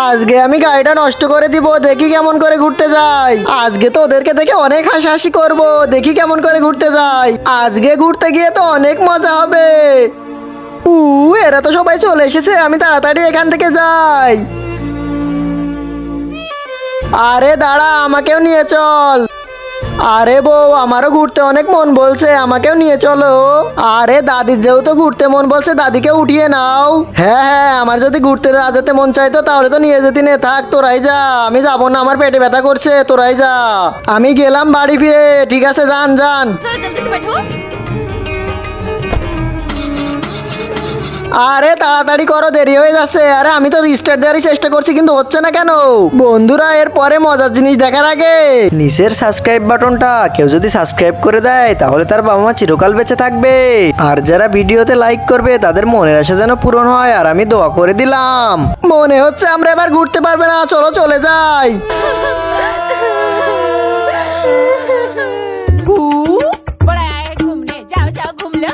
আজকে আমি গাড়িটা নষ্ট করে দিব, দেখি কেমন করে ঘুরতে যাই। আজকে তো ওদেরকে দেখে অনেক হাসাহাসি করব, দেখি কেমন করে ঘুরতে যাই। আজকে ঘুরতে গিয়ে তো অনেক মজা হবে। এরা তো সবাই চলে এসেছে, আমি তাড়াতাড়ি এখান থেকে যাই। আরে দাঁড়া, আমাকেও নিয়ে চল। আরে বউ, আমারও ঘুরতে অনেক মন বলছে, আমাকেও নিয়ে চলো। আরে দাদির যেহেতু ঘুরতে মন বলছে, দাদিকে উঠিয়ে নাও। হ্যাঁ হ্যাঁ, আমার যদি ঘুরতে না যেতে মন চাইতো তাহলে তো নিয়ে যেতি। নে থাক, তোরাই যা, আমি যাবো না, আমার পেটে ব্যথা করছে, তোরাই যা। আমি গেলাম বাড়ি ফিরে। ঠিক আছে, যান যান। चलो जल्दी से बैठो। আরে তাড়াতাড়ি করো, দেরি হয়ে যাচ্ছে। আরে আমি তো রিস্টার্ট দেওয়ারই চেষ্টা করছি, কিন্তু হচ্ছে না কেন? বন্ধুরা, এর পরে মজার জিনিস দেখার আগে নিচের সাবস্ক্রাইব বাটনটা কেউ যদি সাবস্ক্রাইব করে দেয় তাহলে তার বাবা মা চিরকাল বেঁচে থাকবে। আর যারা ভিডিওতে লাইক করবে তাদের মনের আশা যেন পূরণ হয়, আর আমি দোয়া করে দিলাম। মনে হচ্ছে আমরা এবার ঘুরতে পারবে না, চলো চলে যাই। बड़ा आया है घूमने, जाओ जाओ घूम लो।